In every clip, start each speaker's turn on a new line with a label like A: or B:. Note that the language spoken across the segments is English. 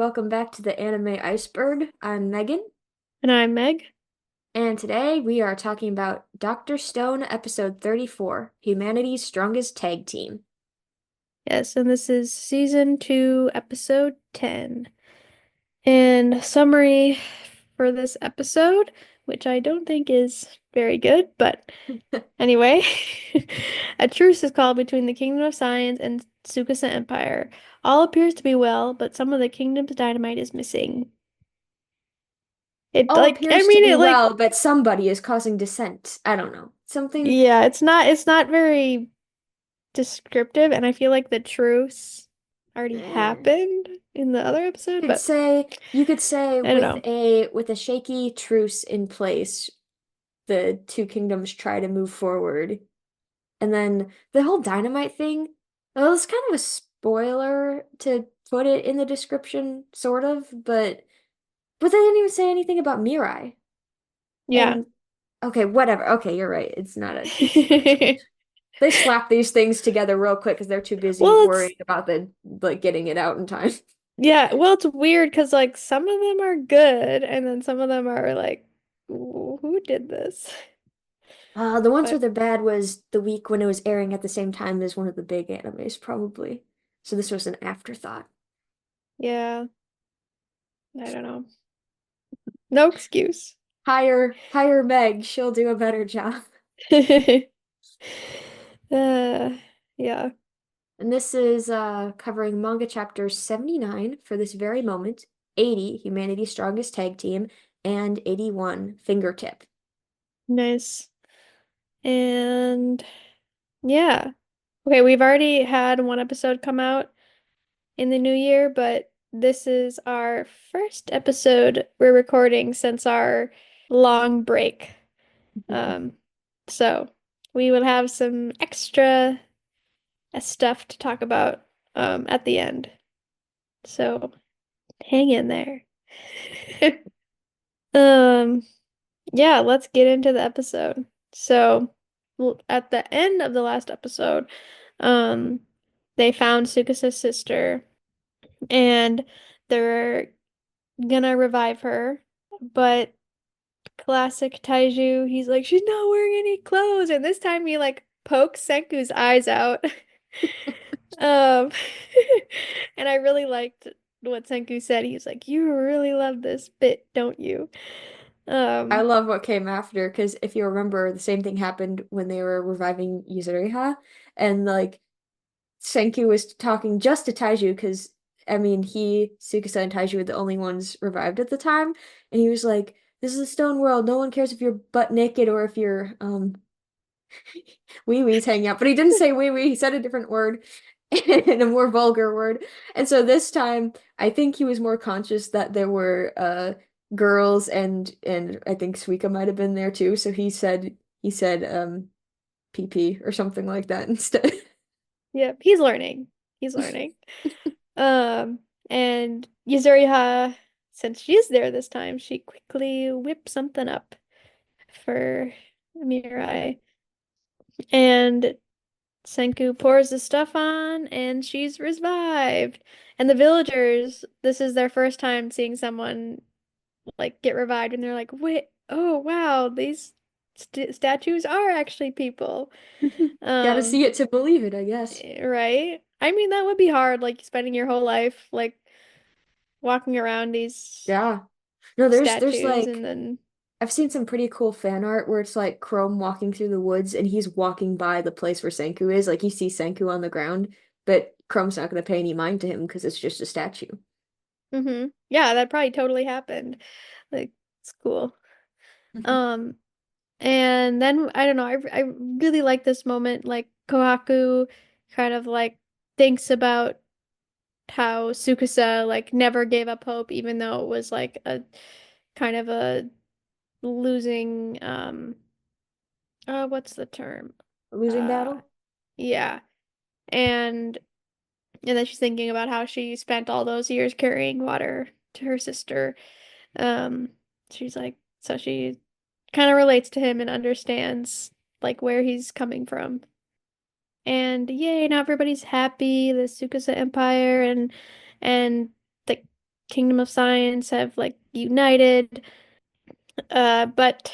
A: welcome back to the Anime Iceberg. I'm Megan,
B: And I'm Meg.
A: and today we are talking about Dr. Stone episode 34, Humanity's Strongest Tag Team.
B: Yes, and this is season 2, episode 10. And summary for this episode, which I don't think is very good, but anyway, a truce is called between the Kingdom of Science and Tsukasa Empire. All appears to be well, but some of the kingdom's dynamite is missing. It
A: All
B: like I
A: appears to
B: mean
A: be
B: it like
A: well, but somebody is causing dissent. I don't know. Something
B: yeah, it's not very descriptive, and I feel like the truce already
A: eh.
B: happened in the other episode,
A: Could
B: but
A: say you could say
B: I don't
A: with
B: know.
A: a shaky truce in place, the two kingdoms try to move forward. And then the whole dynamite thing, well, it's kind of a spoiler to put it in the description, sort of, but they didn't even say anything about Mirai.
B: Yeah.
A: And okay, whatever. Okay, you're right. It's not a huge spoiler. They slap these things together real quick because they're too busy
B: Well,
A: worrying about the like getting it out in time.
B: it's weird because like some of them are good and then some of them are like, Who did this?"
A: The ones where
B: But
A: they're bad was the week when it was airing at the same time as one of the big animes, probably. So this was an afterthought.
B: yeah, I don't know. No excuse.
A: Hire Meg. She'll do a better job.
B: Uh, yeah.
A: And this is covering manga chapter 79 for this very moment, 80, Humanity's Strongest Tag Team, and 81, Fingertip.
B: Nice. And yeah. Okay, we've already had one episode come out in the new year, but this is our first episode we're recording since our long break. Um, so we will have some extra stuff to talk about at the end. So hang in there. Um, yeah, let's get into the episode. So at the end of the last episode, um, they found Sukasa's sister and they're gonna revive her, but classic Taiju, he's like, she's not wearing any clothes, and this time he like pokes Senku's eyes out. Um, and I really liked what Senku said. He was like, "You really love this bit, don't you?"
A: I
B: Um,
A: love what came after because if you remember, the same thing happened when they were reviving Yuzuriha, and like Senku was talking just to Taiju because I mean Tsukasa and Taiju were the only ones revived at the time, and he was like, "This is a stone world. No one cares if you're butt naked or if you're wee wee's hanging out." But he didn't say wee wee. He said a different word and a more vulgar word. And so this time, I think he was more conscious that there were girls and I think Suika might have been there too. So he said pee pee or something like that instead.
B: yep, he's learning. He's learning. Um, and Yuzuriha, since she's there this time, she quickly whips something up for Mirai. And Senku pours the stuff on, and she's revived. And the villagers, this is their first time seeing someone like get revived, and they're like, "Wait, oh wow, these statues are actually people."
A: Gotta
B: Um,
A: see it to believe it, I guess.
B: right? I mean, that would be hard, like spending your whole life like walking around these
A: Yeah. No, there's
B: statues, and
A: like
B: then
A: I've seen some pretty cool fan art where it's like Chrome walking through the woods and he's walking by the place where Senku is. Like you see Senku on the ground, but Chrome's not going to pay any mind to him because it's just a statue.
B: yeah, that probably totally happened. Like, it's cool. Um, And then I don't know, I really like this moment. Like Kohaku kind of like thinks about how Tsukasa like never gave up hope, even though it was like a kind of a losing what's the term?
A: Losing
B: Uh
A: battle?
B: yeah. And then she's thinking about how she spent all those years carrying water to her sister. Um she's like so she kind of relates to him and understands like where he's coming from. And yay, now everybody's happy, the Tsukasa Empire and the Kingdom of Science have like united, but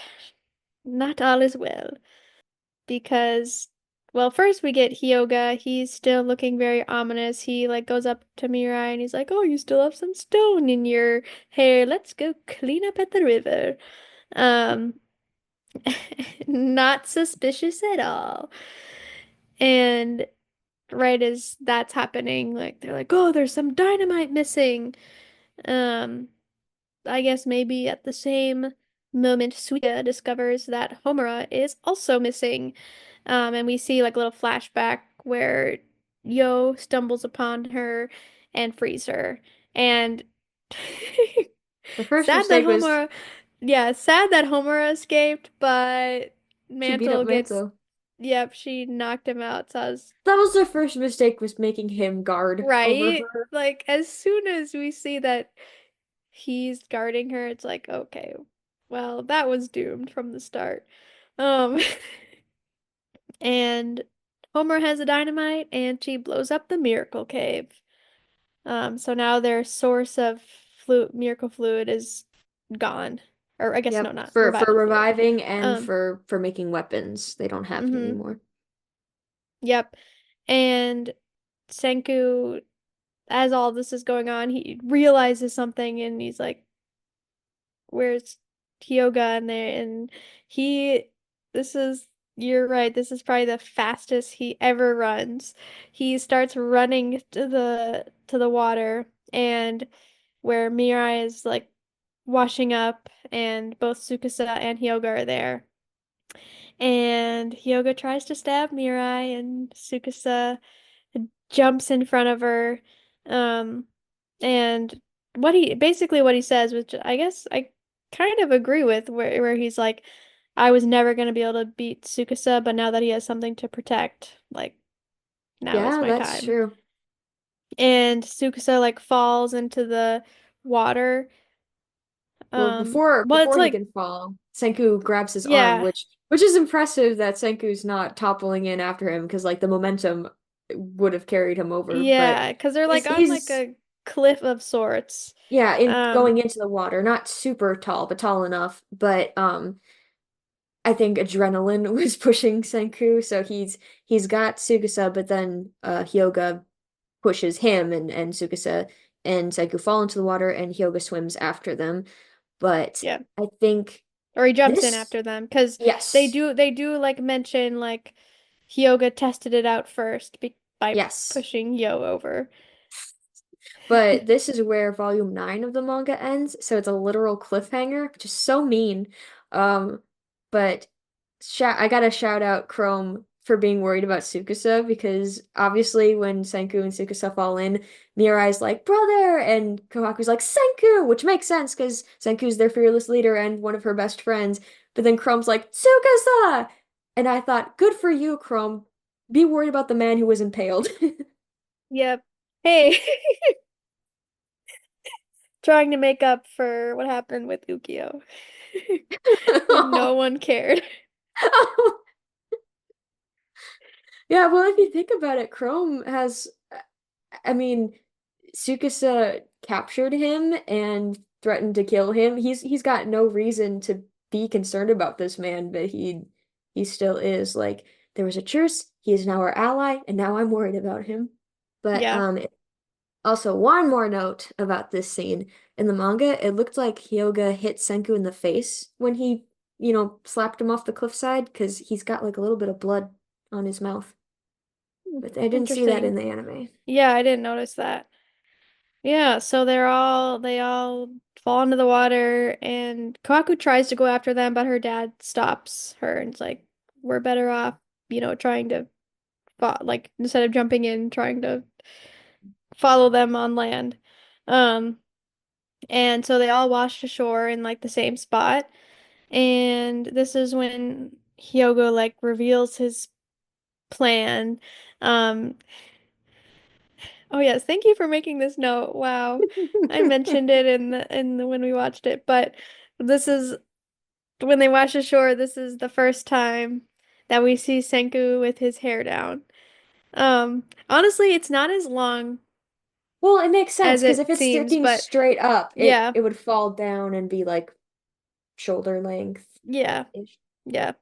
B: not all is well because, well, first we get Hyoga. He's still looking very ominous. He like goes up to Mirai and he's like, "Oh, you still have some stone in your hair. Let's go clean up at the river." Um, not suspicious at all. And right as that's happening, like they're like, "Oh, there's some dynamite missing." Um, I guess maybe at the same moment, Suya discovers that Homura is also missing. And we see like a little flashback where Yo stumbles upon her and frees her. And
A: The first
B: sad that
A: mistake was
B: Homura, yeah, sad that Homura escaped, but
A: she beat up
B: Mantle gets,
A: Manto.
B: yep, she knocked him out. So I was
A: That was the first mistake, was making him guard over
B: right.
A: her.
B: Like as soon as we see that he's guarding her, it's like, okay, well, that was doomed from the start. Um, and Homer has a dynamite and she blows up the miracle cave. So now their source of miracle fluid is gone. Or I guess no,
A: Yep,
B: not
A: for
B: revival fluid.
A: reviving and
B: Um,
A: for making weapons. They don't have it
B: mm-hmm.
A: anymore.
B: Yep. And Senku, as all this is going on, he realizes something and he's like, where's Hyoga in there? And he, this is, you're right, this is probably the fastest he ever runs. He starts running to the water and where Mirai is like washing up and both Tsukasa and Hyoga are there. And Hyoga tries to stab Mirai and Tsukasa jumps in front of her. Um, and what he says, which I guess I kind of agree with, where he's like, I was never gonna be able to beat Tsukasa, but now that he has something to protect, like now is
A: Yeah,
B: my
A: that's
B: time.
A: true.
B: And Tsukasa like falls into the water.
A: Well,
B: Well, it's
A: before he
B: like,
A: can fall, Senku grabs his arm,
B: yeah,
A: which is impressive that Senku's not toppling in after him because like the momentum would have carried him over. But
B: yeah, because they're like on like
A: he's
B: a cliff of sorts.
A: yeah, in
B: Um,
A: going into the water, not super tall, but tall enough. But I think adrenaline was pushing Senku, so he's got Tsukasa, but then Hyoga pushes him and Tsukasa and Senku fall into the water and Hyoga swims after them. But
B: yeah.
A: I think
B: Or he jumps in
A: this,
B: after them because
A: yes,
B: they do like mention like Hyoga tested it out first by
A: yes.
B: pushing Yo over.
A: But this is where volume 9 of the manga ends, so it's a literal cliffhanger, which is so mean. Um, but I gotta shout out Chrome for being worried about Tsukasa because obviously when Senku and Tsukasa fall in, Mirai's like, brother, and Kohaku's like, Senku, which makes sense because Senku's their fearless leader and one of her best friends. But then Chrome's like, Tsukasa! And I thought, good for you, Chrome. Be worried about the man who was impaled.
B: Yep. Hey, trying to make up for what happened with Ukyo when no one cared.
A: Yeah, well, if you think about it, Chrome has, I mean, Tsukasa captured him and threatened to kill him. He's got no reason to be concerned about this man, but he still is. Like, there was a truce, he is now our ally, and now I'm worried about him. But
B: Yeah.
A: also one more note about this scene. In the manga, it looked like Hyoga hit Senku in the face when he, slapped him off the cliffside because he's got like a little bit of blood on his mouth. But I didn't see that in
B: Interesting.
A: the anime.
B: Yeah, I didn't notice that. Yeah, so they all fall into the water and Kawaku tries to go after them, but her dad stops her and is like, we're better off, trying to like instead of jumping in, trying to follow them on land. Um, and so they all washed ashore in like the same spot. And this is when Hyogo like reveals his plan. Um, oh yes, thank you for making this note. Wow. I mentioned it in the when we watched it, but this is when they wash ashore, this is the first time that we see Senku with his hair down. Honestly, it's not as long
A: Well, it makes sense
B: as
A: because
B: it
A: if it's
B: seems,
A: sticking
B: but
A: straight up, it
B: yeah,
A: it would fall down and be like shoulder length
B: yeah,
A: ish.
B: yeah.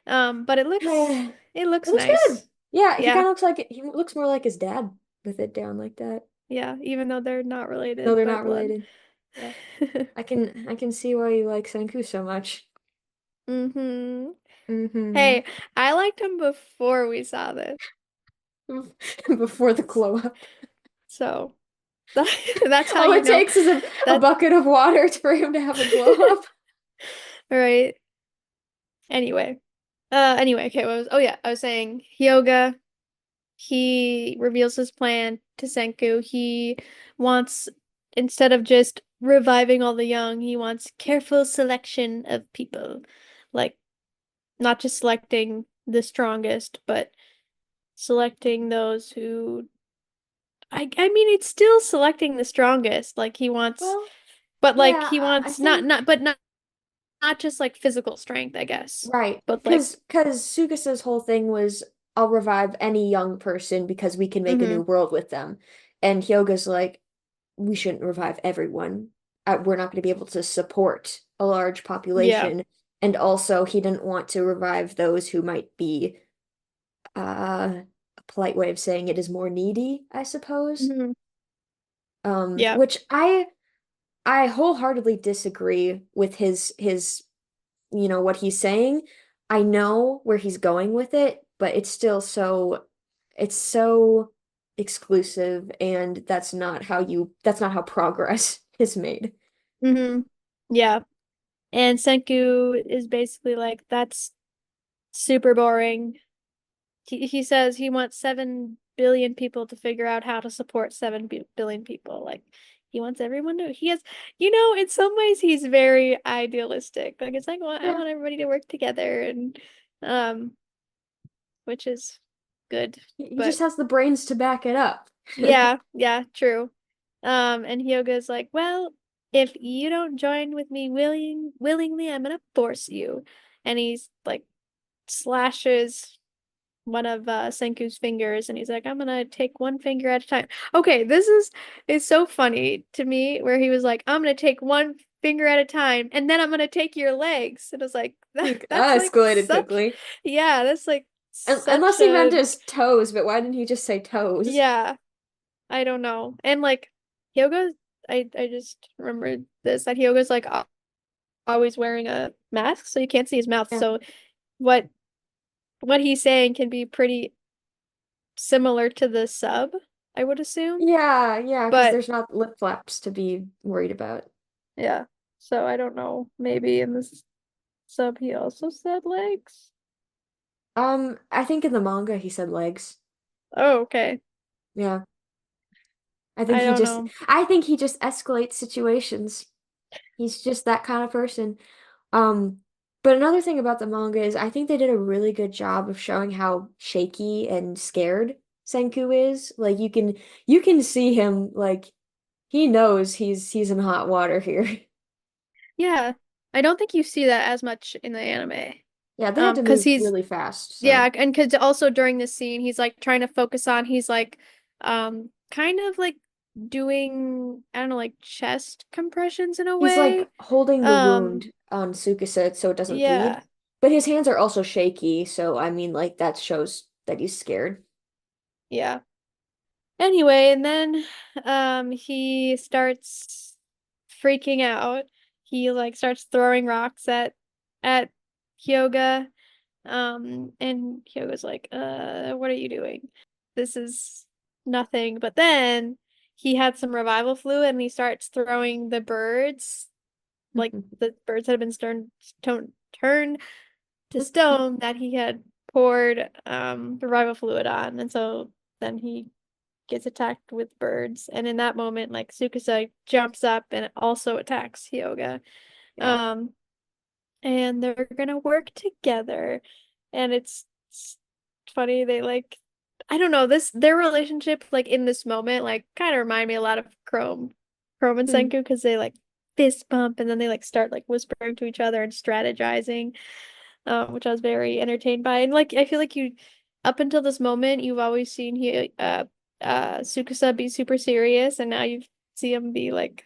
B: But it
A: It
B: looks
A: looks good.
B: nice.
A: Yeah, he
B: Yeah,
A: kind of looks like he looks more like his dad with it down like that.
B: yeah, even though they're not
A: No,
B: related
A: they're
B: by
A: not
B: blood.
A: related. Yeah. I can see why you like Senku so much.
B: Mm-hmm.
A: Mm-hmm.
B: Hey, I liked him before we saw this.
A: Before the glow up.
B: So that's how
A: All
B: you
A: it
B: know
A: takes is a
B: that,
A: bucket of water for him to have a glow up.
B: right? Anyway, okay, oh yeah, I was saying Hyoga, he reveals his plan to Senku. He wants, instead of just reviving all the young, he wants careful selection of people. Like, not just selecting the strongest, but selecting those who I mean it's still selecting the strongest. Like he wants
A: Well,
B: but like
A: yeah,
B: he
A: I
B: wants
A: think
B: not just like physical strength, I guess.
A: right.
B: But like
A: Because Sukasa's whole thing was I'll revive any young person because we can make a new
B: mhm.
A: world with them. And Hyoga's like, we shouldn't revive everyone. We're not going to be able to support a large
B: Yeah.
A: population. And also, he didn't want to revive those who might be, a polite way of saying it is more needy, I suppose.
B: Mhm. Yeah.
A: Which I wholeheartedly disagree with his what he's saying. I know where he's going with it, but it's so exclusive and that's not how progress is made.
B: Mhm. Yeah. And Senku is basically like that's super boring. He says he wants 7 billion people to figure out how to support 7 billion people. Like he wants everyone to. He has, in some ways he's very idealistic. Like it's like, well, I
A: Yeah.
B: want everybody to work together, and um, which is good.
A: He just
B: But
A: has the brains to back it up.
B: yeah, yeah, true. And Hyoga's like, well, if you don't join with me willingly, I'm gonna force you. And he's like slashes one of Senku's fingers, and he's like, I'm gonna take one finger at a time. Okay, this is so funny to me where he was like, I'm gonna take one finger at a time and then I'm gonna take your legs. And I was like,
A: Like,
B: that's like
A: escalated
B: such,
A: quickly.
B: yeah, that's like
A: Unless
B: such
A: he meant
B: a,
A: his toes, but why didn't he just say toes?
B: yeah, I don't know. And like Hyoga, I just remembered this, that Hyoga's like always wearing a mask so you can't see his mouth.
A: Yeah.
B: So what what he's saying can be pretty similar to the sub, I would assume.
A: Yeah, yeah, because
B: But
A: there's not lip flaps to be worried about.
B: yeah. So I don't know. Maybe in this sub he also said legs.
A: I think in the manga he said legs.
B: Oh, okay.
A: Yeah. I think
B: I
A: he
B: don't
A: just
B: know.
A: I think he just escalates situations. He's just that kind of person. Um, but another thing about the manga is I think they did a really good job of showing how shaky and scared Senku is. Like you can see him like he knows he's in hot water here.
B: Yeah. I don't think you see that as much in the anime.
A: Yeah, they had to
B: 'Cause
A: move
B: he's
A: really fast,
B: yeah,
A: so
B: and 'cause also during this scene he's like trying to focus on he's like kind of like doing I don't know, like chest compressions in a
A: he's like
B: way.
A: holding the
B: Um
A: wound on Tsukasa so it doesn't bleed.
B: yeah.
A: But his hands are also shaky, so I mean like that shows that he's scared.
B: Yeah. Anyway, and then he starts freaking out. He like starts throwing rocks at Hyoga. And Hyoga's like, what are you doing? This is nothing. But then he had some revival fluid and he starts throwing the birds, like the birds that have been turned to stone that he had poured revival fluid on. And so then he gets attacked with birds. And in that moment, like Tsukasa jumps up and also attacks Hyoga.
A: Yeah.
B: Um, and they're gonna work together. And it's funny, they like I don't know, this their relationship like in this moment like kind of remind me a lot of Chrome and
A: Hmm.
B: Senku because they like fist bump and then they like start like whispering to each other and strategizing, which I was very entertained by. And like I feel like you up until this moment you've always seen Tsukasa be super serious, and now you see him be like,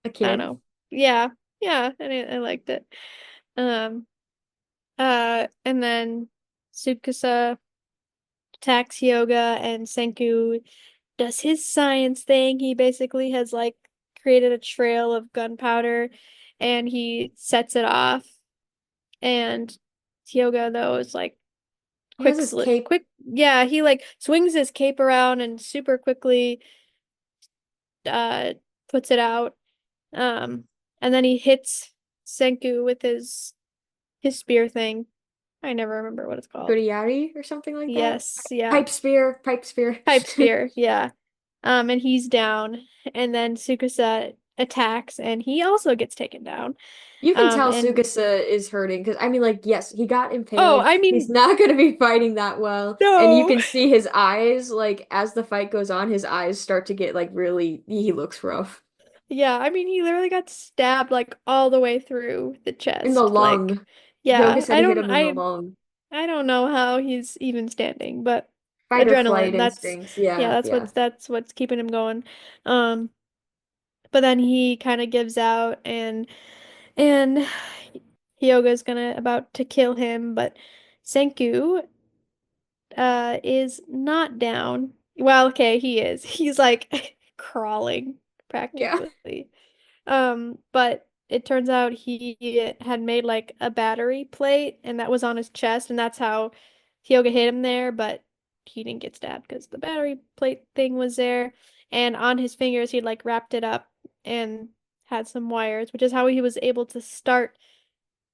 A: A
B: I don't
A: kid.
B: know. Yeah, yeah, and I liked it. Um, and then Tsukasa attacks Yoga, and Senku does his science thing. He basically has like created a trail of gunpowder, and he sets it off. And Yoga though is like
A: He has his cape.
B: yeah, he like swings his cape around and super quickly uh puts it out. Um, and then he hits Senku with his spear thing. I never remember what it's called.
A: Kuriari or something like that.
B: Yes, yeah.
A: Pipe spear, pipe spear.
B: Pipe spear, yeah. And he's down, and then Tsukasa attacks, and he also gets taken down.
A: You can tell
B: And
A: Tsukasa is hurting because I mean, like, yes, he got
B: oh,
A: impaled.
B: I
A: He's
B: mean,
A: not going to be fighting that well, and you
B: no.
A: can see his eyes, like, as the fight goes on, his eyes start to get like really. He looks rough
B: Yeah, I mean, he literally got stabbed like all the way through the
A: in the
B: chest. Like,
A: lung. Hyoga
B: yeah,
A: said he hit him in the lung.
B: I don't know how he's even standing, but
A: Fight or flight
B: adrenaline, that's
A: instincts.
B: yeah,
A: Yeah, yeah.
B: that's what's keeping him going. Um, but then he kind of gives out, and Hyoga's gonna about to kill him, but Senku is not down. Well, okay, he is. He's like crawling
A: Yeah.
B: practically. But it turns out he had made like a battery plate and that was on his chest, and that's how Hyoga hit him there, but he didn't get stabbed because the battery plate thing was there. And on his fingers he'd like wrapped it up and had some wires, which is how he was able to start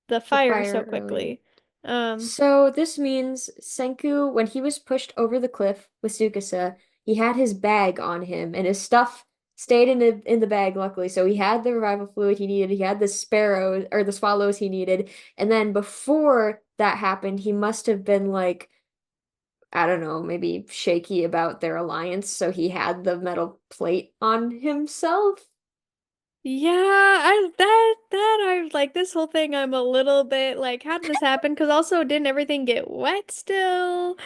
B: the
A: The
B: fire so
A: fire earlier.
B: quickly. Um,
A: So this means Senku, when he was pushed over the cliff with Tsukasa, he had his bag on him, and his stuff stayed in the bag, luckily. So he had the revival fluid he needed, he had the sparrows or the swallows he needed, and then before that happened, he must have been like, I don't know, maybe shaky about their alliance, so he had the metal plate on himself.
B: yeah, I like this whole thing. I'm a little bit like, how did this happen? Because also, didn't everything get wet still?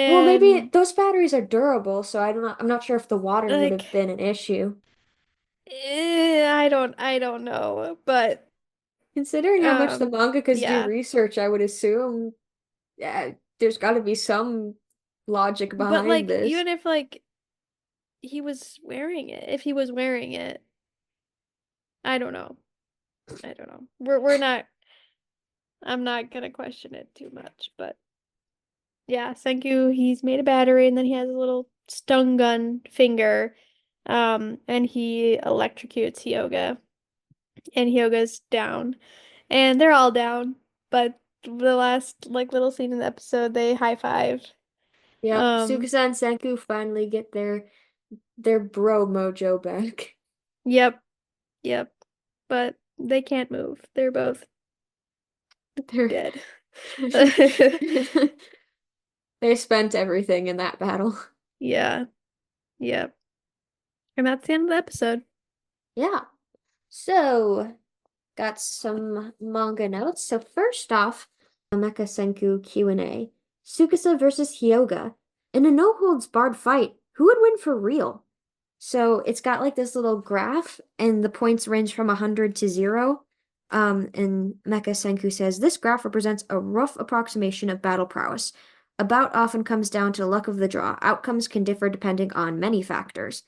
A: Well, maybe
B: And
A: those batteries are durable, so I'm not sure if the water would
B: like,
A: have been an issue.
B: I don't know, but
A: Considering how much the mangakas do
B: yeah,
A: research, I would assume there's got to be some logic
B: but
A: behind
B: like,
A: this.
B: even if like he was wearing it, if he was wearing it, I don't know, I don't know. We're not. I'm not gonna question it too much, but yeah, Senku, he's made a battery, and then he has a little stun gun finger, and he electrocutes Hyoga, and Hyoga's down, and they're all down, but the last like little scene in the episode, they high five.
A: Yep,
B: Um,
A: Tsukasa and Senku finally get their bro mojo back.
B: yep, yep, but they can't move. They're both
A: They're
B: dead.
A: they spent everything in that battle.
B: Yeah, yep, and that's the end of the episode.
A: Yeah. So, got some manga notes. So first off, Mecha Senku Q&A. Tsukasa versus Hyoga. In a no-holds-barred fight, who would win for real? So it's got like this little graph, and the points range from 100 to 0. And Mecha Senku says, this graph represents a rough approximation of battle prowess. A bout often comes down to luck of the draw. Outcomes can differ depending on many factors.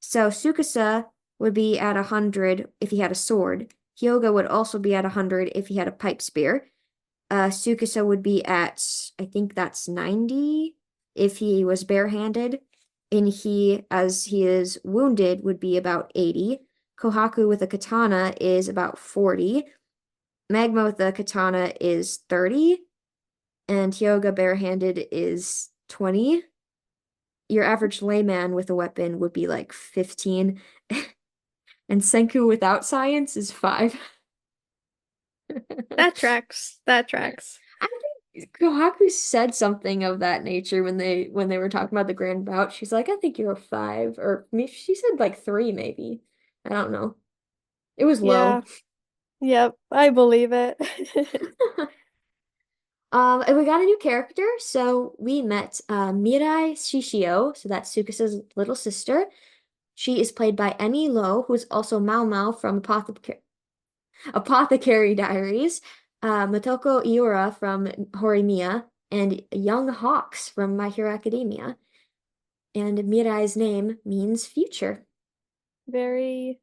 A: So Tsukasa would be at 100 if he had a sword. Hyoga would also be at 100 if he had a pipe spear. Tsukasa would be at, I think that's 90 if he was barehanded. And he, as he is wounded, would be about 80. Kohaku with a katana is about 40. Magma with a katana is 30. And Hyoga barehanded is 20. Your average layman with a weapon would be like 15. And Senku without science is 5.
B: That tracks. That tracks.
A: I think Kohaku said something of that nature when they were talking about the grand bout. She's like, I think you're a 5, or she said like 3 maybe. I don't know. It was low.
B: Yeah. Yep. I believe it.
A: And we got a new character, so we met Mirai Shishio, so that's Sukasa's little sister. She is played by Emmy Lowe, who's also Mao Mao from Apothecary Diaries, Motoko Iura from Horimiya, and Young Hawks from My Hero Academia. And Mirai's name means future.
B: Very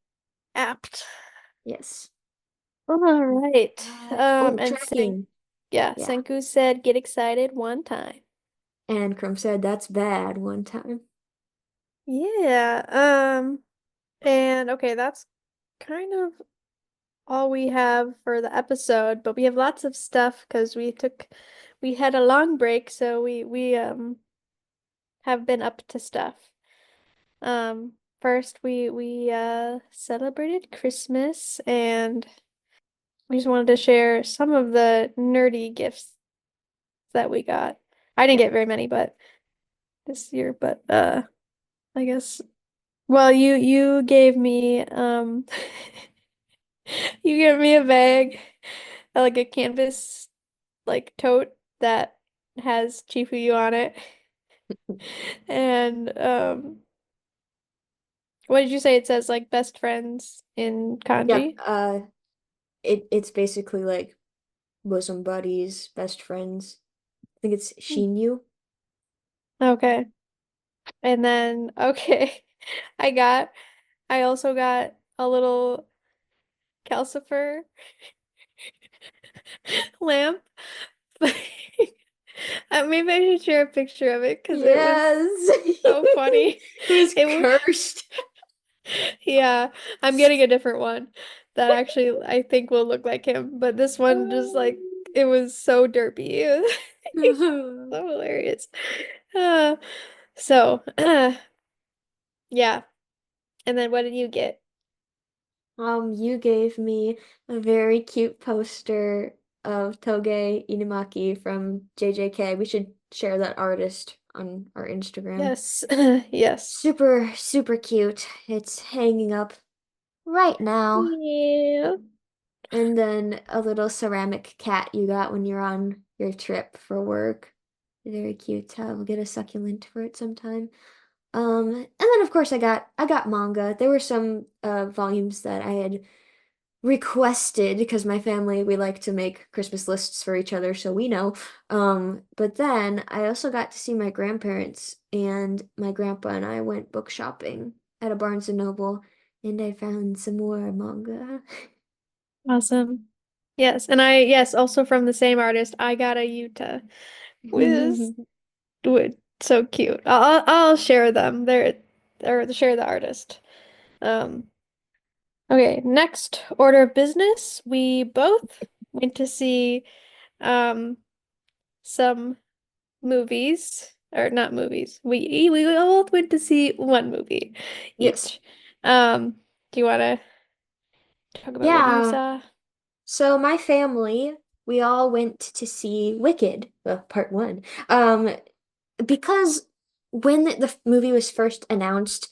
B: apt.
A: Yes.
B: All right.
A: Oh,
B: And
A: tracking. Yeah.
B: Senku said, "Get excited one time."
A: And Crum said that's bad one time.
B: Yeah. And okay, that's kind of all we have for the episode, but we have lots of stuff because we had a long break, so we have been up to stuff. First we celebrated Christmas and we just wanted to share some of the nerdy gifts that we got. I didn't
A: Yeah.
B: get very many, but this year, but I guess well you gave me you gave me a bag, like a canvas like tote that has Chifuyu on it. And what did you say it says like best friends in
A: Yep.
B: kanji?
A: It's basically like bosom buddies, best friends. I think it's Shinyu.
B: Okay. And then okay. I got I also got a little calcifer lamp. Maybe I should share a picture of it because it was
A: Yes.
B: so funny.
A: It was
B: It was,
A: cursed.
B: yeah, I'm getting a different one that actually I think will look like him, but this one just like it was so derpy. It was so hilarious. Uh, so, yeah. And then what did you get?
A: You gave me a very cute poster of Toge Inumaki from JJK. We should share that artist on our Instagram.
B: Yes. Yes.
A: Super, super cute. It's hanging up right now.
B: Yeah.
A: And then a little ceramic cat you got when you're on your trip for work. Very cute. We'll get a succulent for it sometime. And then of course I got manga. There were some volumes that I had requested because my family we like to make Christmas lists for each other so we know. But then I also got to see my grandparents and my grandpa and I went book shopping at a Barnes and Noble and I found some more manga.
B: Awesome. Yes. And yes, also from the same artist, I got a Yuta. Was so cute. I'll share them. They're share the artist. Um, okay, next order of business. We both went to see um some movies, or not movies. We both went to see one movie
A: Yes.
B: each. Do you want to talk about what you
A: Yeah.
B: saw?
A: So my family, we all went to see Wicked, part one. Because when the movie was first announced,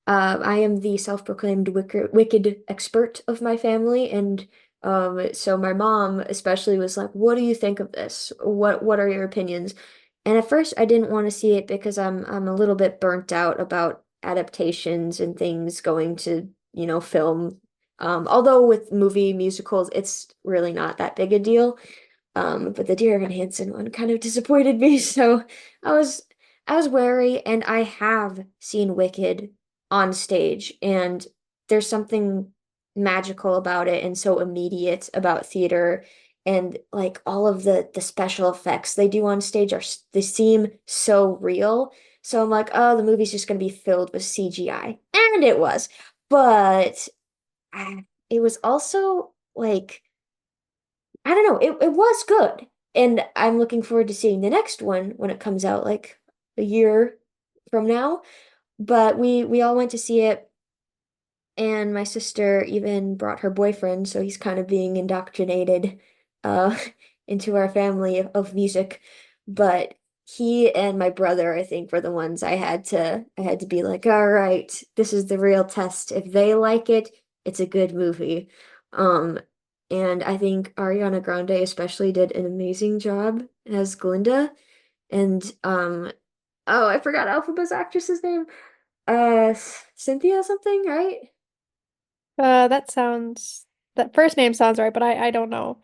A: I am the self-proclaimed wicked expert of my family, and so my mom especially was like, "What do you think of this? What are your opinions?" And at first, I didn't want to see it because I'm a little bit burnt out about adaptations and things going to, film. Although with movie musicals, it's really not that big a deal. But the Dear Evan Hansen one kind of disappointed me, so I was I was wary, and I have seen Wicked on stage, and there's something magical about it and so immediate about theater, and like all of the special effects they do on stage they seem so real. So I'm like, oh, the movie's just gonna be filled with CGI, and it was, but it was also like. I don't know. It was good. And I'm looking forward to seeing the next one when it comes out like a year from now. But we all went to see it and my sister even brought her boyfriend, so he's kind of being indoctrinated uh into our family of music. But he and my brother, I think, were the ones I had to be like, all right, this is the real test. If they like it, it's a good movie. Um And I think Ariana Grande especially did an amazing job as Glinda. And oh, I forgot Alphaba's actress's name. Cynthia something, right?
B: That sounds that first name sounds right, but I don't know.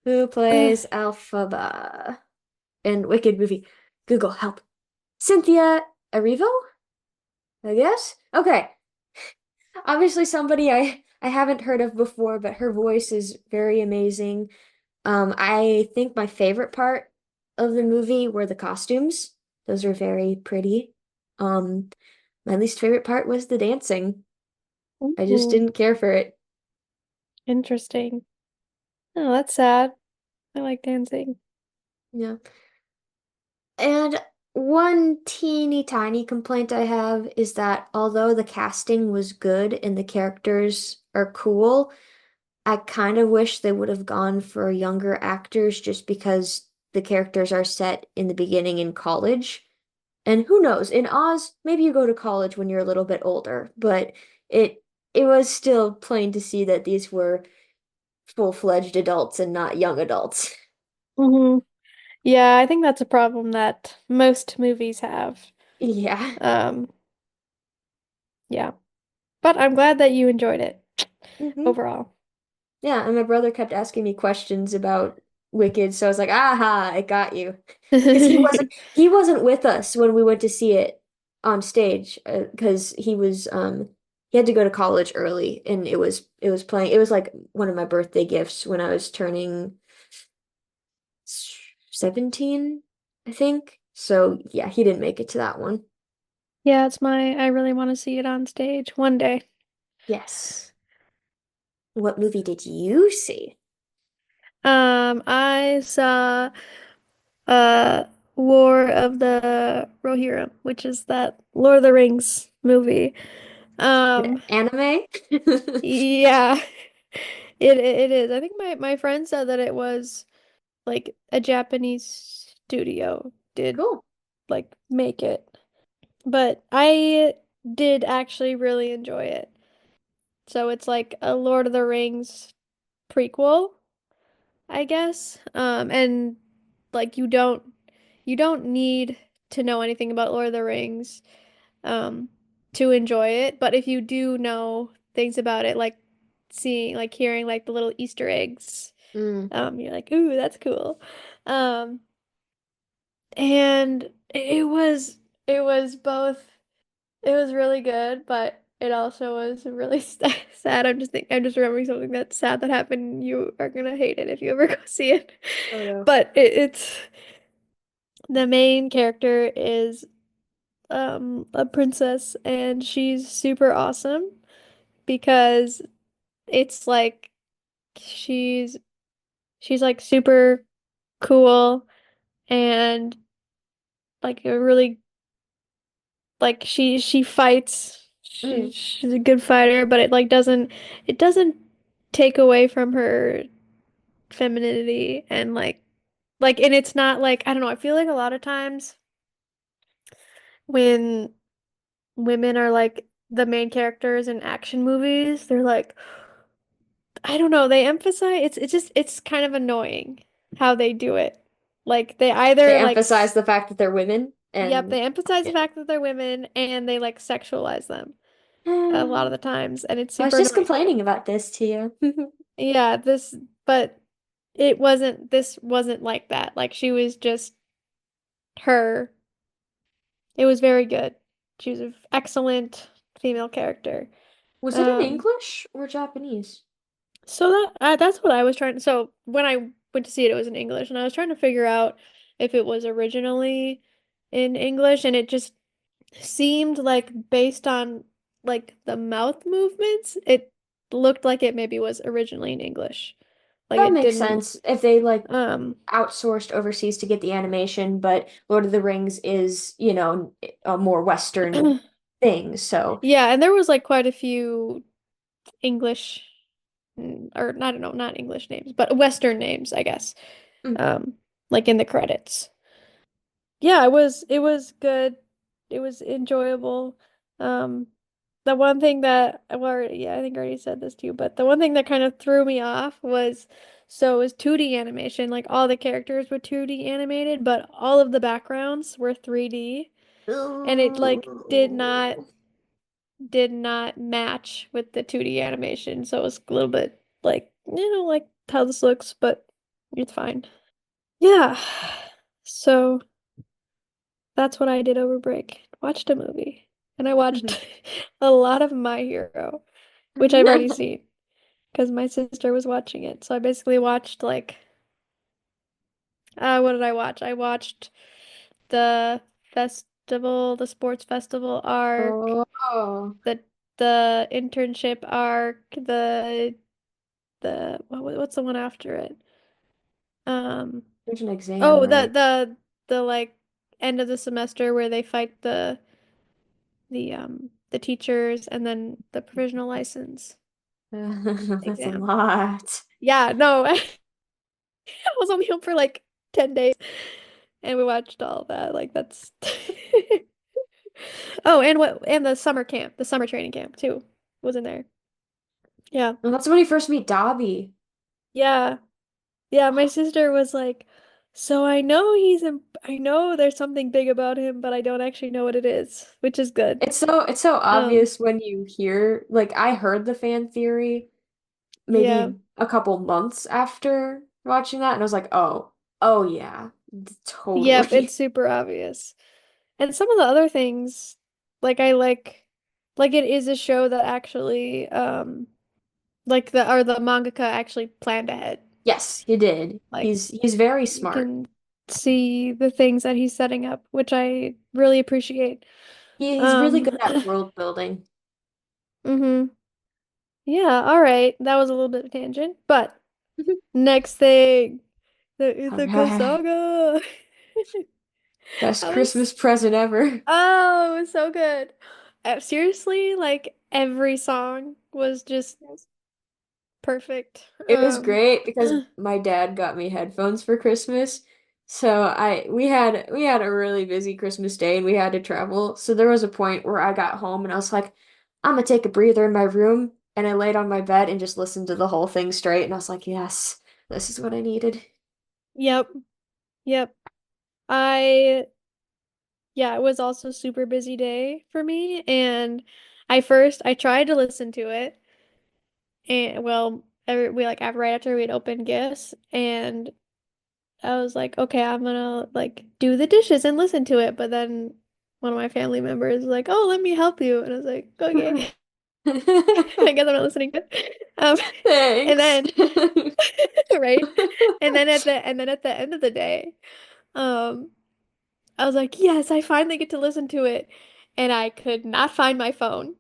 A: Who plays Alphaba in Wicked movie? Google help. Cynthia Erivo, I guess. Okay. Obviously somebody I haven't heard of before, but her voice is very amazing. I think my favorite part of the movie were the costumes. Those were very pretty. Um, my least favorite part was the dancing. I just
B: Ooh,
A: didn't care for it.
B: interesting. Oh, that's sad. I like dancing.
A: Yeah. And one teeny tiny complaint I have is that although the casting was good and the characters are cool, I kind of wish they would have gone for younger actors just because the characters are set in the beginning in college. And who knows, in Oz, maybe you go to college when you're a little bit older, but it was still plain to see that these were full-fledged adults and not young adults.
B: Hmm. Yeah, I think that's a problem that most movies have.
A: Yeah.
B: Um, yeah. But I'm glad that you enjoyed it
A: Hmm.
B: overall.
A: Yeah, and my brother kept asking me questions about Wicked, so I was like, "Aha, I got you." Because he wasn't with us when we went to see it on stage, because he had to go to college early, and it was playing. It was like one of my birthday gifts when I was turning 17, I think. So yeah, he didn't make it to that one.
B: Yeah, I really want to see it on stage one day.
A: Yes. What movie did you see?
B: I saw uh War of the Rohirrim, which is that Lord of the Rings movie.
A: An
B: Um,
A: anime?
B: yeah, it is. I think my friend said that it was like a Japanese studio did
A: Cool.
B: like make it. But I did actually really enjoy it. So it's like a Lord of the Rings prequel, I guess. And like you don't need to know anything about Lord of the Rings um to enjoy it, but if you do know things about it, like hearing like the little Easter eggs,
A: Mm.
B: you're like, "Ooh, that's cool." Um and it was both it was really good, but it also was really sad. I'm just remembering something that's sad that happened. You are gonna hate it if you ever go see it.
A: Oh no.
B: But it's the main character is a princess and she's super awesome because it's like she's she's like super cool and like a really like she fights.
A: Mm.
B: She's a good fighter, but it doesn't take away from her femininity and and it's not like I don't know, I feel like a lot of times when women are like the main characters in action movies, they're like I don't know, they emphasize it's kind of annoying how they do it. Like they
A: They
B: either
A: emphasize the fact that they're women
B: yep,
A: and
B: they emphasize the
A: yeah.
B: fact that they're women and they like sexualize them a lot of
A: I
B: the times and it's
A: was
B: super
A: just
B: annoying.
A: complaining about this to you.
B: Yeah, but this wasn't like that. Like she was just her. It was very good. She was an excellent female character.
A: Was it in
B: Um,
A: English or Japanese?
B: so that's what I was trying to, so when I went to see it, it was in English and I was trying to figure out if it was originally in English and it just seemed like based on like the mouth movements, it looked like it maybe was originally in English. Like
A: That
B: it
A: makes
B: didn't
A: sense if they like
B: um
A: outsourced overseas to get the animation, but Lord of the Rings is, a more Western thing. So,
B: yeah, and there was like quite a few English or I don't know, not English names, but Western names, I guess.
A: mm.
B: Um, like in the credits. Yeah, it was good. It was enjoyable. Um, the one thing that, well, yeah, I think I already said this to you, but the one thing that kind of threw me off was, so it was 2D animation, like all the characters were 2D animated, but all of the backgrounds were 3D, and it like did not match with the 2D animation, so it was a little bit like, like how this looks, but it's fine. Yeah. So that's what I did over break. Watched a movie. And I watched a lot of My Hero, which I've already seen because my sister was watching it. So I basically watched like what did I watch? I watched the festival, the sports festival arc,
A: Oh,
B: the the internship arc, what's the one after it? Um
A: there's an exam,
B: oh,
A: right?
B: the like end of the semester where they fight the teachers and then the provisional license
A: That's a
B: exam.
A: lot.
B: Yeah, no, I was only home for like 10 days and we watched all that. Like that's Oh, and the summer camp, the summer training camp too was in there. Yeah.
A: And that's when you first meet Dobby.
B: Yeah. Yeah, my sister was like, "So I know there's something big about him, but I don't actually know what it is," which is good.
A: It's so
B: Um,
A: obvious when you hear, like, I heard the fan theory
B: yeah.
A: maybe a couple months after watching that, and I was like, oh yeah,
B: Yep, it's
A: totally.
B: super obvious. And some of the other things, like I like it is a show that actually like the mangaka actually planned ahead.
A: Yes, he did.
B: Like
A: He's very
B: you
A: smart.
B: can see the things that he's setting up, which I really appreciate.
A: He's really good
B: Um
A: at world building.
B: mhm. Yeah, all right. That was a little bit of a tangent, but next thing, the
A: All
B: Ithaca
A: right.
B: Saga.
A: Best
B: I was
A: Christmas present ever.
B: Oh, it was so good. Seriously, like every song was just perfect.
A: It was great because my dad got me headphones for Christmas. So I we had a really busy Christmas day and we had to travel. So there was a point where I got home and I was like, I'm gonna take a breather in my room. And I laid on my bed and just listened to the whole thing straight. And I was like, yes, this is what I needed.
B: Yep, yep. I Yeah, it was also a super busy day for me, and I tried to listen to it, and well, we like right after we'd opened gifts, and I was like, okay, I'm gonna like do the dishes and listen to it, but then one of my family members was like, oh, let me help you, and I was like, okay, I guess I'm not listening to it. And
A: Thanks.
B: then right, and then at the end of the day, um. I was like, yes, I finally get to listen to it. And I could not find my phone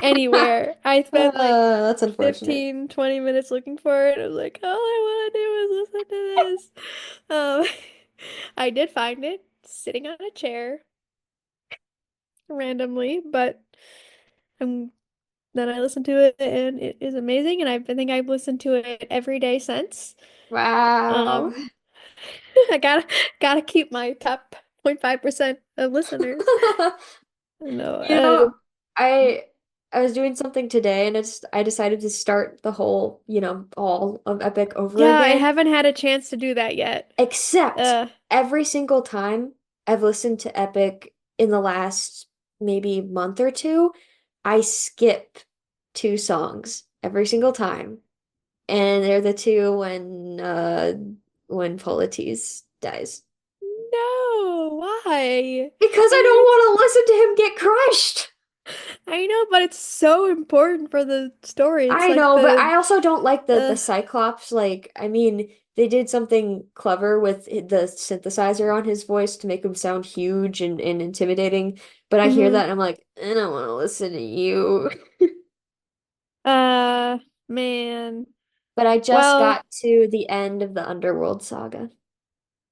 B: anywhere. I spent like
A: That's unfortunate.
B: 15, 20 minutes looking for it. I was like, all I want to do is listen to this. I did find it sitting on a chair randomly, but um, then I listened to it and it is amazing. And I think I've listened to it every day since.
A: Wow.
B: Um, I gotta keep my top 0.5% of listeners. No,
A: You know, I I was doing something today and I decided to start the whole, all of Epic over
B: yeah, I
A: again.
B: haven't had a chance to do that yet.
A: Except
B: Uh,
A: every single time I've listened to Epic in the last maybe month or two, I skip two songs every single time. And they're the two when Polites dies.
B: no, why?
A: Because
B: I
A: I
B: mean,
A: don't
B: it's,
A: want to listen to him get crushed.
B: I know, but it's so important for the story. It's
A: I
B: like
A: know, but I also don't like the
B: uh,
A: Cyclops. Like, I mean, they did something clever with the synthesizer on his voice to make him sound huge and intimidating. But I hear that
B: mm-hmm.
A: and I'm like, I don't want to listen to you.
B: Uh, man.
A: But I just
B: Well,
A: got to the end of the Underworld saga.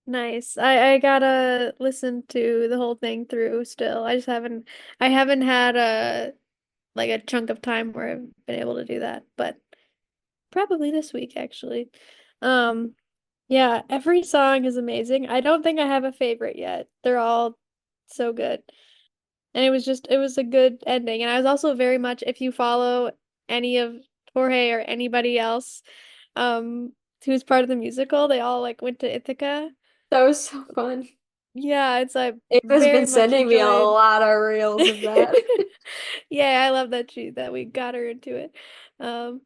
B: nice. I gotta listen to the whole thing through still. I haven't had a like a chunk of time where I've been able to do that, but probably this week actually. Um, Yeah, every song is amazing. I don't think I have a favorite yet. They're all so good. And it was a good ending. And I was also very much, if you follow any of Jorge or anybody else, um, who's part of the musical, they all like went to Ithaca.
A: That was so fun.
B: Yeah, it's I
A: Ava's
B: very
A: been
B: much
A: sending me a
B: enjoyed.
A: lot of reels of that.
B: Yeah, I love that we got her into it. Um,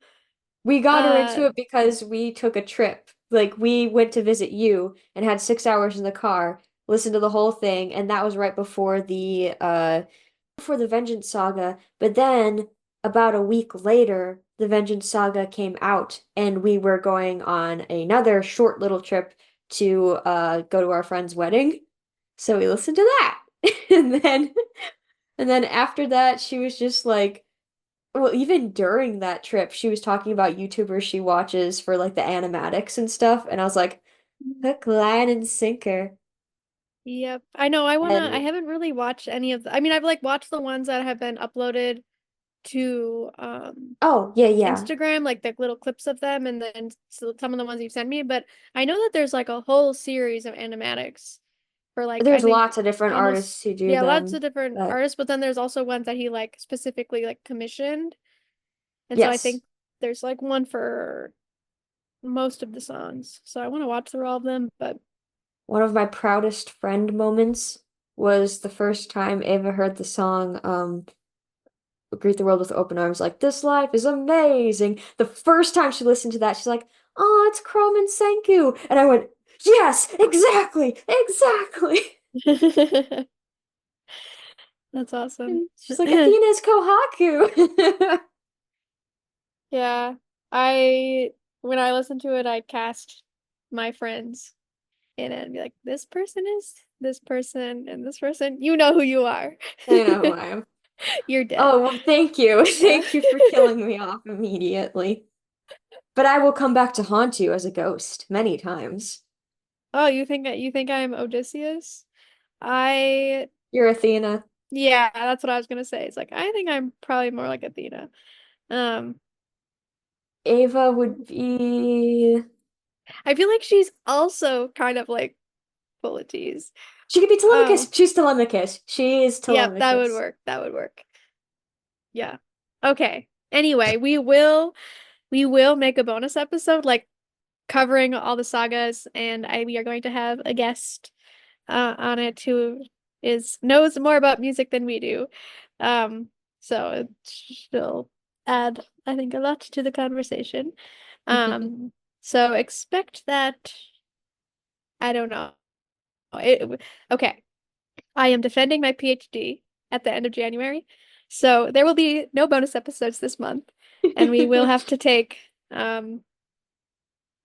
A: We got her
B: uh,
A: into it because we took a trip. Like we went to visit you and had 6 hours in the car, listened to the whole thing, and that was right before the Vengeance Saga. But then about a week later, the Vengeance Saga came out, and we were going on another short little trip to go to our friend's wedding. So we listened to that. And then after that, she was just like, well, even during that trip, she was talking about YouTubers she watches for like the animatics and stuff, and I was like, hook, line, and sinker.
B: yep. I know I
A: And
B: haven't really watched any of I mean, I've like watched the ones that have been uploaded to
A: oh, yeah, yeah.
B: Instagram, like the little clips of them, and then some of the ones you sent me. But I know that there's like a whole series of animatics for like I
A: There's
B: think
A: lots of different
B: almost
A: artists who do
B: yeah, lots of
A: them,
B: different
A: but
B: artists. But then there's also ones that he like specifically like commissioned, and so I
A: yes.
B: think there's like one for most of the songs. So I want to watch through all of them, but
A: One of my proudest friend moments was the first time Ava heard the song Greet the World with Open Arms, like, this life is amazing. The first time she listened to that, she's like, oh, it's Chrome and Senku. And I went, yes, exactly, exactly.
B: that's awesome.
A: And she's like, Athena's Kohaku.
B: Yeah. I when I listen to it, I cast my friends in it and be like, this person is this person and this person. You know who you are.
A: I know who I am.
B: You're dead.
A: Oh, well, thank you.
B: Uh,
A: Thank you for killing me off immediately. But I will come back to haunt you as a ghost many times.
B: oh, you think I'm Odysseus? I
A: You're Athena.
B: yeah, that's what I was gonna say. It's like I think I'm probably more like Athena. Um,
A: Ava would be.
B: I feel like she's also kind of like full of tease.
A: She could be Telemachus.
B: Um,
A: She's Telemachus. She is
B: yep, that would
A: Telemachus.
B: work. That would work. Yeah. Okay. Anyway, we will make a bonus episode like covering all the sagas, and we are going to have a guest on it who is knows more about music than we do. Um, so she'll add, I think, a lot to the conversation. Um, so expect that. I don't know. Okay, I am defending my PhD at the end of January, so there will be no bonus episodes this month, and we will have to take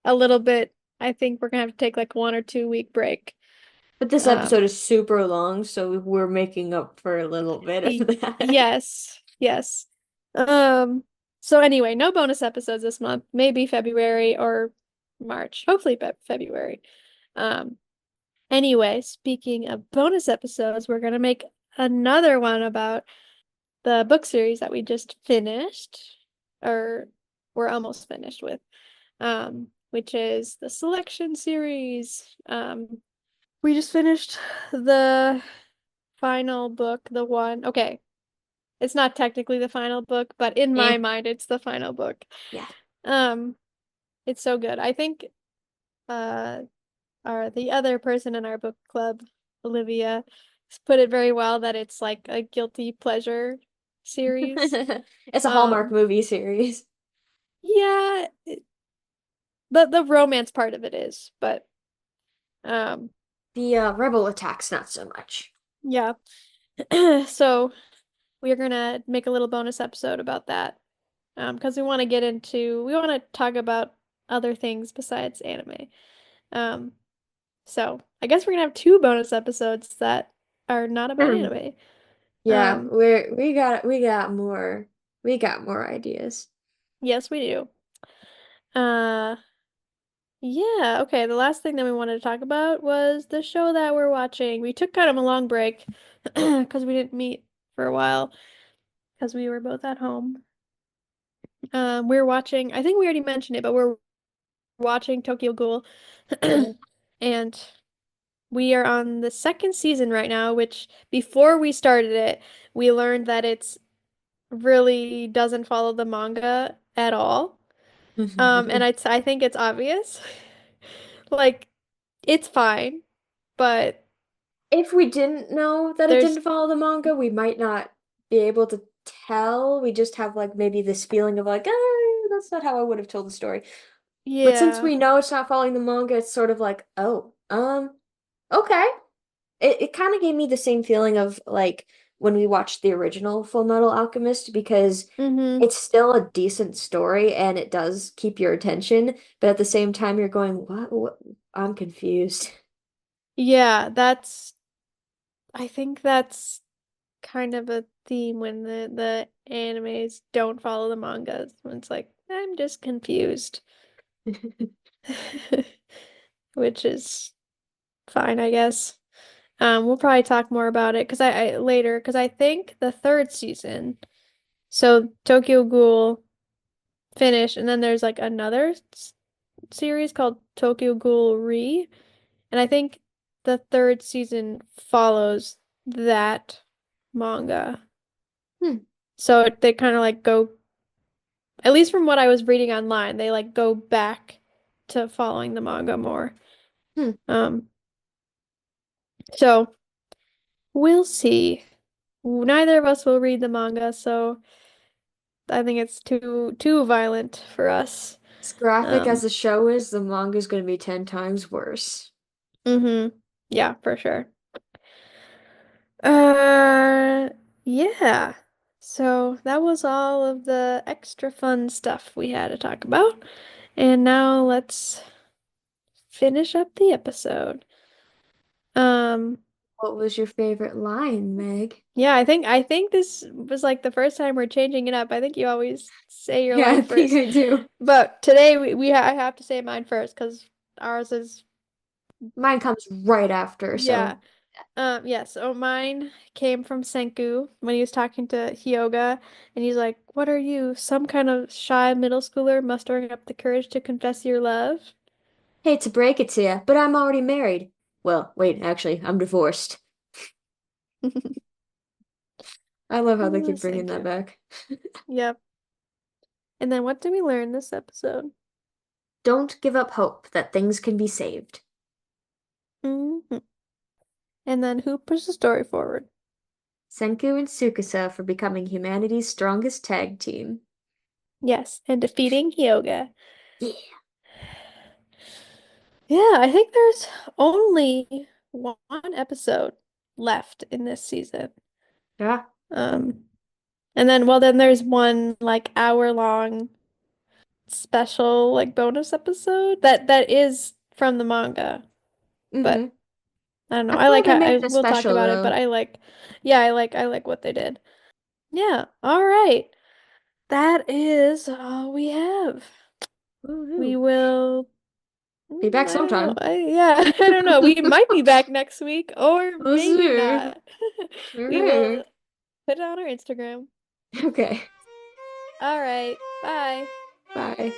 B: a little bit. I think we're gonna have to take like 1 or 2 week break.
A: But this
B: Um,
A: episode is super long, so we're making up for a little bit of that.
B: yes, yes. Um, so anyway, no bonus episodes this month. Maybe February or March. Hopefully February. Um, anyway, speaking of bonus episodes, we're gonna make another one about the book series that we just finished, or we're almost finished with, which is the selection series. We just finished the final book, the one. Okay, it's not technically the final book, but in my
A: Eh,
B: mind, it's the final book.
A: yeah.
B: Um, it's so good. I think uh the other person in our book club, Olivia, has put it very well that it's like a guilty pleasure series.
A: It's a Hallmark
B: Um,
A: movie series.
B: yeah, the romance part of it is, but um,
A: The Rebel attacks, not so much.
B: yeah. So we're gonna make a little bonus episode about that. Because we want to talk about other things besides anime. Um, so I guess we're gonna have two bonus episodes that are not about anime.
A: Yeah,
B: Um,
A: we got more ideas.
B: yes, we do. Uh, yeah, okay. The last thing that we wanted to talk about was the show that we're watching. We took kind of a long break because we didn't meet for a while because we were both at home. We're watching, I think we already mentioned it, but we're watching Tokyo Ghoul.
A: Mhm.
B: And we are on the second season right now, which before we started it, we learned that it's really doesn't follow the manga at all. And I think it's obvious. Like, it's fine, but
A: If we didn't know that it
B: there's,
A: didn't follow the manga, we might not be able to tell. We just have like maybe this feeling of like, that's not how I would have told the story. But since
B: yeah.
A: we know it's not following the manga, it's sort of like, oh, okay. It kind of gave me the same feeling of like when we watched the original Full Metal Alchemist because
B: Mm-hmm.
A: it's still a decent story and it does keep your attention, but at the same time you're going, what? I'm confused.
B: Yeah, I think that's kind of a theme when the animes don't follow the mangas. When it's like, I'm just confused. Which is fine, I guess. We'll probably talk more about it because I later because I think the third season. So Tokyo Ghoul finished, and then there's like another series called Tokyo Ghoul Re, and I think the third season follows that manga.
A: Hmm,
B: So they kind of like go, at least from what I was reading online, they like go back to following the manga more.
A: hmm.
B: Um, so we'll see. Neither of us will read the manga, so I think it's too violent for us.
A: As graphic as
B: Um,
A: the show is, the manga is going to be 10 times worse.
B: yeah, for sure. Uh, yeah. So that was all of the extra fun stuff we had to talk about. And now let's finish up the episode. Um,
A: What was your favorite line, Meg?
B: yeah, I think this was like the first time we're changing it up. I think you always say your
A: Yeah, I
B: line
A: think
B: first.
A: I do.
B: But today I have to say mine first because ours is
A: Mine comes right after,
B: yeah.
A: so
B: Yeah, so mine came from Senku when he was talking to Hyoga, and he's like, "What are you, some kind of shy middle schooler mustering up the courage to confess your love?"
A: hate to break it to you, but I'm already married. Well, wait, actually, I'm divorced. I love how they
B: Oh,
A: keep bringing that
B: Senku.
A: back.
B: Yep. And then what did we learn this episode?
A: Don't give up hope that things can be saved.
B: Hmm. And then who pushed the story forward?
A: Senku and Tsukasa for becoming humanity's strongest tag team.
B: Yes, and defeating Hyoga.
A: Yeah.
B: Yeah, I think there's only one episode left in this season.
A: Yeah.
B: Um, and then, well, then there's one like hour-long special like bonus episode that is from the manga.
A: Mm-hmm.
B: But I don't know.
A: I'm
B: I
A: glad
B: like
A: they
B: how
A: made
B: I
A: it a
B: will talk
A: special
B: about it, but
A: though.
B: yeah, I like what they did. Yeah. All right. That is all we have. We
A: Woohoo.
B: will
A: Be back
B: I don't know.
A: sometime.
B: Yeah, I don't know. We might be back next week or
A: We'll
B: maybe
A: see.
B: not. We will
A: Okay.
B: put it on our Instagram.
A: Okay.
B: All right. Bye.
A: Bye.